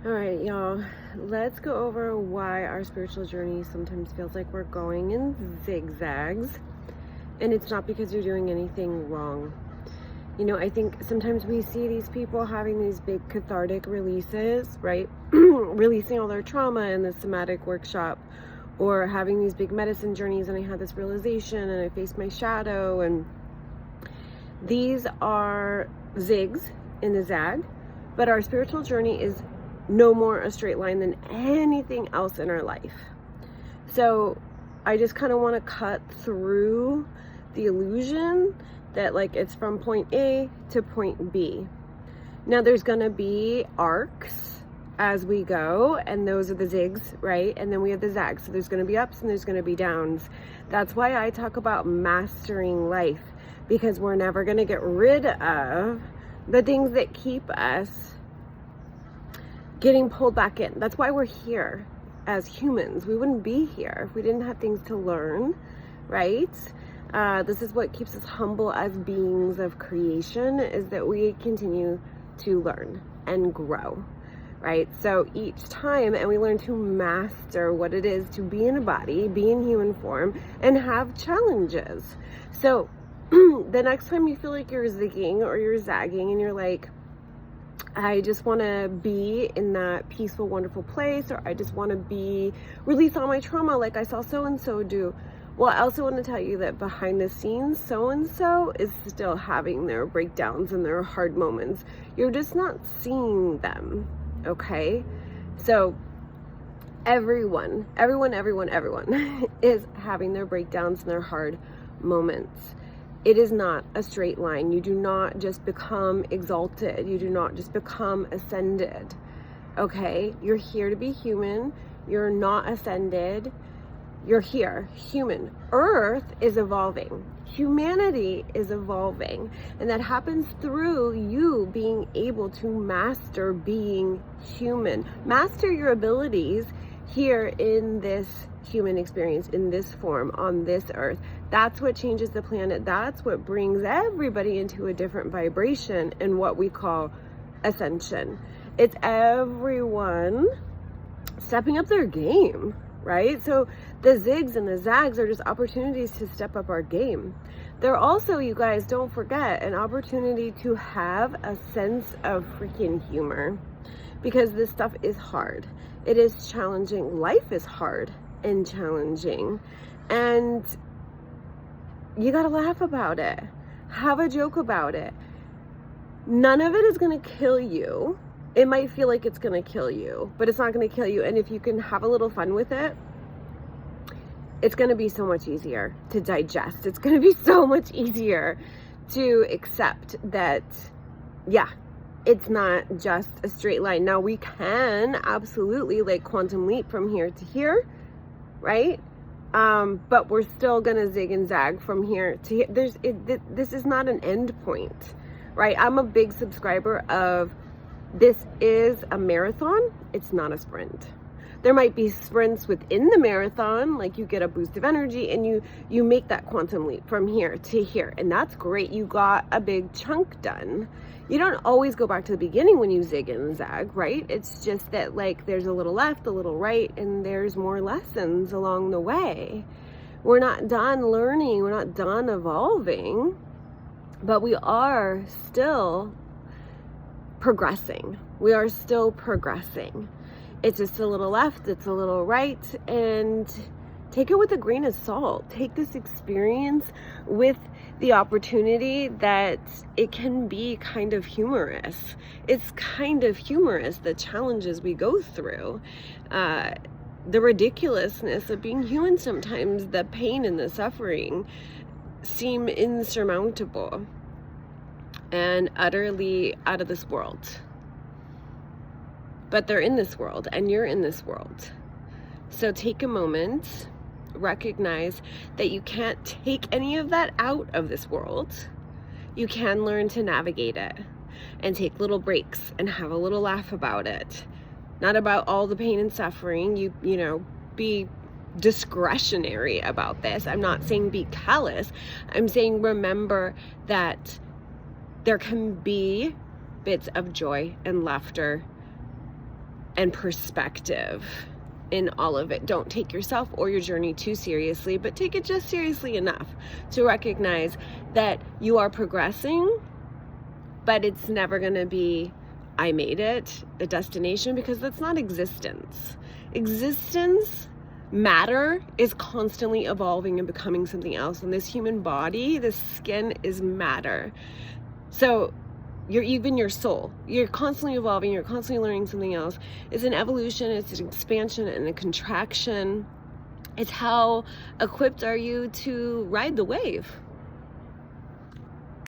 All right, y'all, let's go over why our spiritual journey sometimes feels like we're going in zigzags. And it's not because you're doing anything wrong. I think sometimes we see these people having these big cathartic releases, right? Releasing all their trauma in the somatic workshop, or having these big medicine journeys, and I had this realization and I faced my shadow. And these are zigs in the zag, but our spiritual journey is no more a straight line than anything else in our life. So I just kind of want to cut through the illusion that it's from point A to point B. Now there's going to be arcs as we go, and those are the zigs, right? And then we have the zags. So there's going to be ups and there's going to be downs. That's why I talk about mastering life, because we're never going to get rid of the things that keep us getting pulled back in. That's why we're here as humans. We wouldn't be here if we didn't have things to learn, right? This is what keeps us humble as beings of creation, is that we continue to learn and grow, right? So each time, and we learn to master what it is to be in a body, be in human form, and have challenges. So the next time you feel like you're zigging or you're zagging and you're like, I just want to be in that peaceful, wonderful place, or I just want to release all my trauma like I saw so-and-so do. Well, I also want to tell you that behind the scenes, so-and-so is still having their breakdowns and their hard moments. You're just not seeing them, okay? So everyone is having their breakdowns and their hard moments. It is not a straight line. You do not just become exalted. You do not just become ascended. Okay? You're here to be human. You're not ascended. You're here, human. Earth is evolving. Humanity is evolving. And that happens through you being able to master being human. Master your abilities here in this human experience, in this form, on this earth. That's what changes the planet. That's what brings everybody into a different vibration in what we call ascension. It's everyone stepping up their game, right? So the zigs and the zags are just opportunities to step up our game. They're also, you guys, don't forget, an opportunity to have a sense of freaking humor, because this stuff is hard. It is challenging. Life is hard and challenging, and you gotta laugh about it. Have a joke about it. None of it is gonna kill you. It might feel like it's gonna kill you, but it's not gonna kill you. And if you can have a little fun with it, it's gonna be so much easier to digest. It's gonna be so much easier to accept that, yeah, it's not just a straight line. Now we can absolutely quantum leap from here to here, right? But we're still gonna zig and zag from here to here. This is not an end point, right? I'm a big subscriber of, this is a marathon. It's not a sprint. There might be sprints within the marathon, like you get a boost of energy and you make that quantum leap from here to here, and that's great. You got a big chunk done. You don't always go back to the beginning when you zig and zag, right? It's just that there's a little left, a little right, and there's more lessons along the way. We're not done learning, we're not done evolving, but we are still progressing. We are still progressing. It's just a little left, it's a little right, and take it with a grain of salt. Take this experience with the opportunity that it can be kind of humorous. It's kind of humorous, the challenges we go through, the ridiculousness of being human sometimes, the pain and the suffering seem insurmountable and utterly out of this world. But they're in this world, and you're in this world. So take a moment, recognize that you can't take any of that out of this world. You can learn to navigate it and take little breaks and have a little laugh about it. Not about all the pain and suffering. You know, be discretionary about this. I'm not saying be callous. I'm saying remember that there can be bits of joy and laughter and perspective in all of it. Don't take yourself or your journey too seriously, but take it just seriously enough to recognize that you are progressing, but it's never going to be, I made it, a destination, because that's not existence. Existence, matter, is constantly evolving and becoming something else. And this human body, this skin, is matter. So even your soul, you're constantly evolving, you're constantly learning something else. It's an evolution, it's an expansion and a contraction. It's how equipped are you to ride the wave?